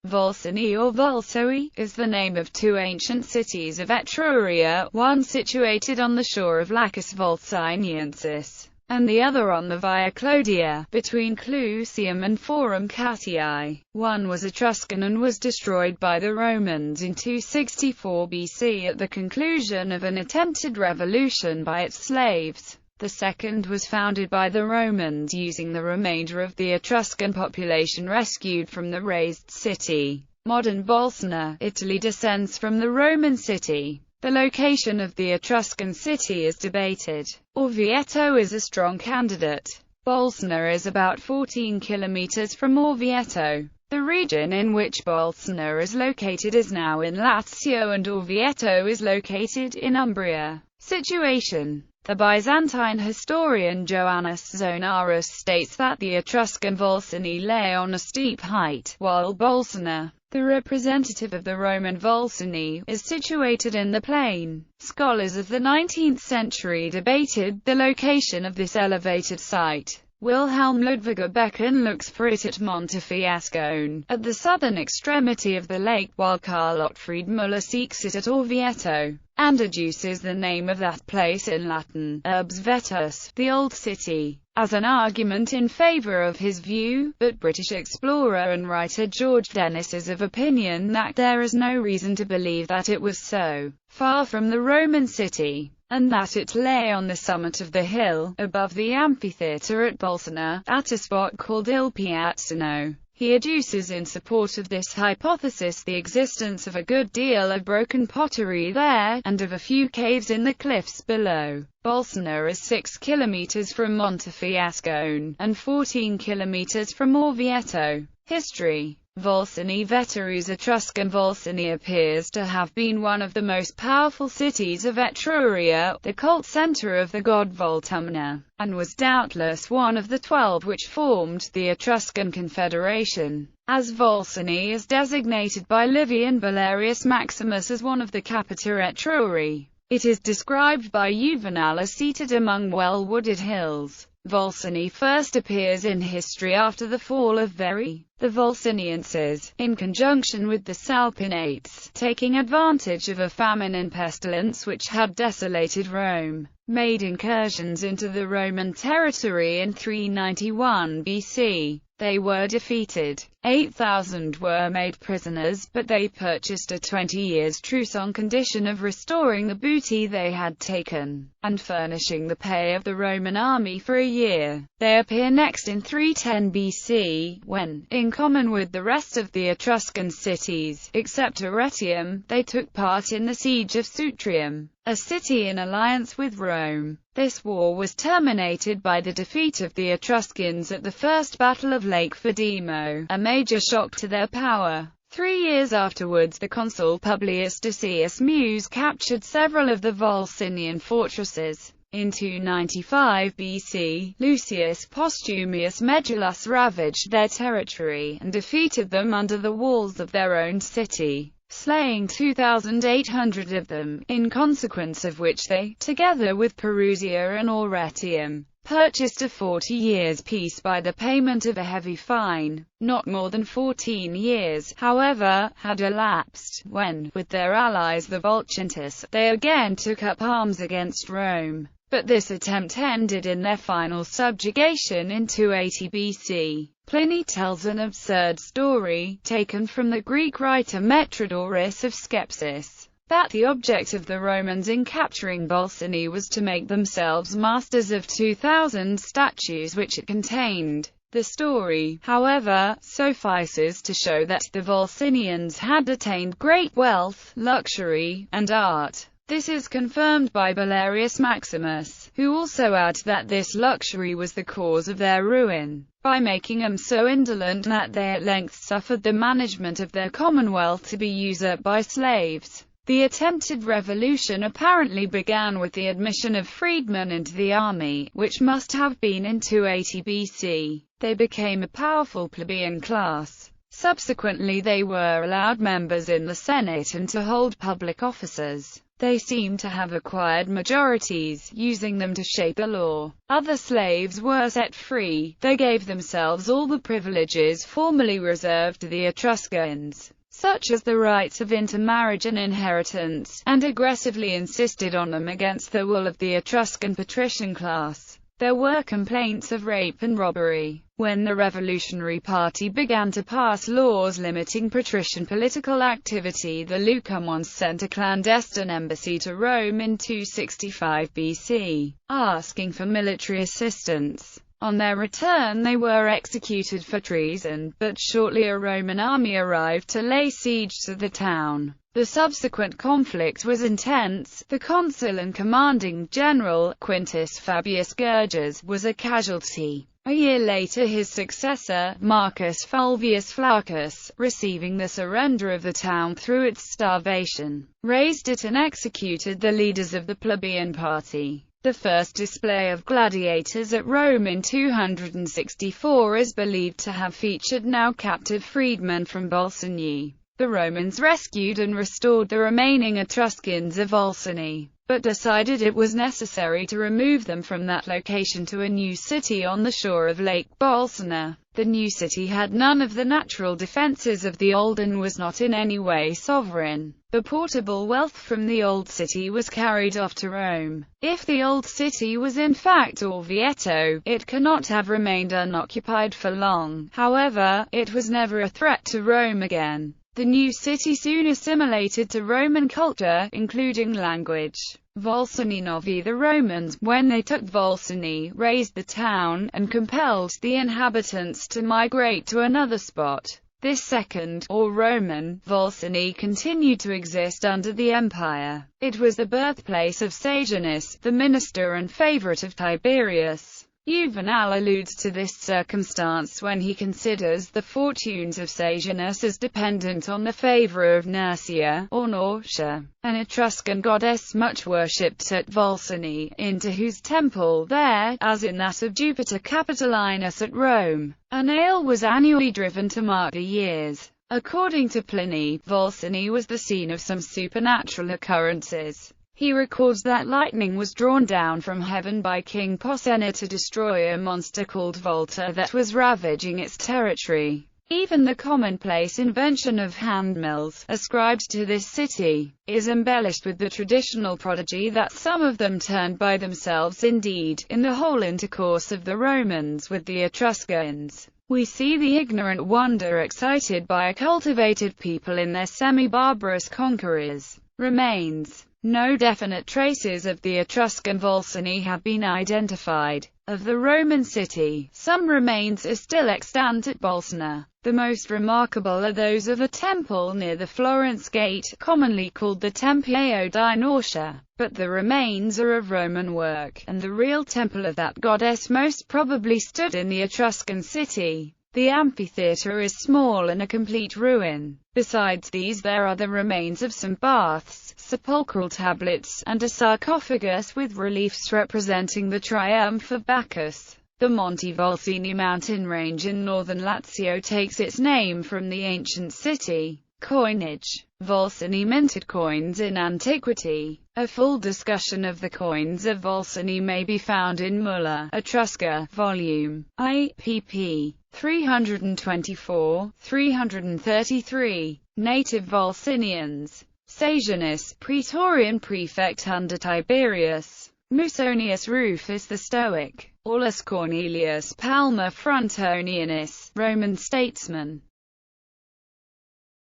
Volsinii or Volsoi is the name of two ancient cities of Etruria, one situated on the shore of Lacus Volsiniensis, and the other on the Via Clodia, between Clusium and Forum Catii. One was Etruscan and was destroyed by the Romans in 264 BC at the conclusion of an attempted revolution by its slaves. The second was founded by the Romans using the remainder of the Etruscan population rescued from the razed city. Modern Bolsena, Italy descends from the Roman city. The location of the Etruscan city is debated. Orvieto is a strong candidate. Bolsena is about 14 kilometers from Orvieto. The region in which Bolsena is located is now in Lazio and Orvieto is located in Umbria. Situation. The Byzantine historian Joannes Zonarus states that the Etruscan Volsinii lay on a steep height, while Bolsena, the representative of the Roman Volsinii, is situated in the plain. Scholars of the 19th century debated the location of this elevated site. Wilhelm Ludwiger Becken looks for it at Montefiascone, at the southern extremity of the lake, while Karl Ottfried Müller seeks it at Orvieto, and adduces the name of that place in Latin, Urbs Vetus, the Old City, as an argument in favor of his view, but British explorer and writer George Dennis is of opinion that there is no reason to believe that it was so far from the Roman city, and that it lay on the summit of the hill, above the amphitheatre at Bolsena, at a spot called Il Piazzino. He adduces in support of this hypothesis the existence of a good deal of broken pottery there, and of a few caves in the cliffs below. Bolsena is 6 kilometers from Montefiascone, and 14 kilometers from Orvieto. History. Volsinii Veterus. Etruscan Volsinii appears to have been one of the most powerful cities of Etruria, the cult center of the god Voltumna, and was doubtless one of the 12 which formed the Etruscan Confederation. As Volsinii is designated by Livian Valerius Maximus as one of the Capita Etrurii, it is described by Juvenal as seated among well-wooded hills. Volsinii first appears in history after the fall of Veii. The Volsinienses, in conjunction with the Salpinates, taking advantage of a famine and pestilence which had desolated Rome, made incursions into the Roman territory in 391 BC. They were defeated. 8,000 were made prisoners, but they purchased a 20 years truce on condition of restoring the booty they had taken, and furnishing the pay of the Roman army for a year. They appear next in 310 BC, when, in common with the rest of the Etruscan cities, except Arretium, they took part in the siege of Sutrium, a city in alliance with Rome. This war was terminated by the defeat of the Etruscans at the First Battle of Lake Fidemo, a major shock to their power. 3 years afterwards, the consul Publius Decius Mus captured several of the Volsinian fortresses. In 295 BC, Lucius Postumius Megillus ravaged their territory, and defeated them under the walls of their own city, slaying 2,800 of them, in consequence of which they, together with Perusia and Arretium, purchased a 40 years peace by the payment of a heavy fine. Not more than 14 years, however, had elapsed, when, with their allies the Volscienses, they again took up arms against Rome. But this attempt ended in their final subjugation in 280 BC. Pliny tells an absurd story, taken from the Greek writer Metrodorus of Skepsis, that the object of the Romans in capturing Volsinii was to make themselves masters of 2,000 statues which it contained. The story, however, suffices to show that the Volsinians had attained great wealth, luxury, and art. This is confirmed by Valerius Maximus, who also adds that this luxury was the cause of their ruin, by making them so indolent that they at length suffered the management of their commonwealth to be usurped by slaves. The attempted revolution apparently began with the admission of freedmen into the army, which must have been in 280 BC. They became a powerful plebeian class. Subsequently they were allowed members in the Senate and to hold public offices. They seem to have acquired majorities, using them to shape the law. Other slaves were set free. They gave themselves all the privileges formerly reserved to the Etruscans, such as the rights of intermarriage and inheritance, and aggressively insisted on them against the will of the Etruscan patrician class. There were complaints of rape and robbery. When the Revolutionary Party began to pass laws limiting patrician political activity, the Lucumans sent a clandestine embassy to Rome in 265 BC, asking for military assistance. On their return they were executed for treason, but shortly a Roman army arrived to lay siege to the town. The subsequent conflict was intense. The consul and commanding general, Quintus Fabius Gerges, was a casualty. A year later his successor, Marcus Fulvius Flaccus, receiving the surrender of the town through its starvation, razed it and executed the leaders of the plebeian party. The first display of gladiators at Rome in 264 is believed to have featured now captive freedmen from Volsinii. The Romans rescued and restored the remaining Etruscans of Volsinii, but decided it was necessary to remove them from that location to a new city on the shore of Lake Volsinii. The new city had none of the natural defences of the old and was not in any way sovereign. The portable wealth from the old city was carried off to Rome. If the old city was in fact Orvieto, it cannot have remained unoccupied for long. However, it was never a threat to Rome again. The new city soon assimilated to Roman culture, including language. Volsinii Novi. The Romans, when they took Volsinii, razed the town, and compelled the inhabitants to migrate to another spot. This second, or Roman, Volsinii continued to exist under the empire. It was the birthplace of Sejanus, the minister and favorite of Tiberius. Juvenal alludes to this circumstance when he considers the fortunes of Sejanus as dependent on the favor of Nursia, or Norcia, an Etruscan goddess much worshipped at Volsinii, into whose temple there, as in that of Jupiter Capitolinus at Rome, a nail was annually driven to mark the years. According to Pliny, Volsinii was the scene of some supernatural occurrences. He records that lightning was drawn down from heaven by King Porsena to destroy a monster called Volta that was ravaging its territory. Even the commonplace invention of handmills, ascribed to this city, is embellished with the traditional prodigy that some of them turned by themselves. Indeed, in the whole intercourse of the Romans with the Etruscans, we see the ignorant wonder excited by a cultivated people in their semi-barbarous conquerors. Remains. No definite traces of the Etruscan Volsinii have been identified. Of the Roman city, some remains are still extant at Volsinii. The most remarkable are those of a temple near the Florence Gate, commonly called the Tempio di Norcia, but the remains are of Roman work, and the real temple of that goddess most probably stood in the Etruscan city. The amphitheatre is small and a complete ruin. Besides these there are the remains of some baths, sepulchral tablets, and a sarcophagus with reliefs representing the triumph of Bacchus. The Monte Volsini mountain range in northern Lazio takes its name from the ancient city. Coinage. Volsinii minted coins in antiquity. A full discussion of the coins of Volsinii may be found in Mulla Etrusca, Volume I, pp. 324, 333. Native Volsinians. Sejanus, Praetorian prefect under Tiberius. Musonius Rufus the Stoic. Aulus Cornelius Palma Frontonianus, Roman statesman.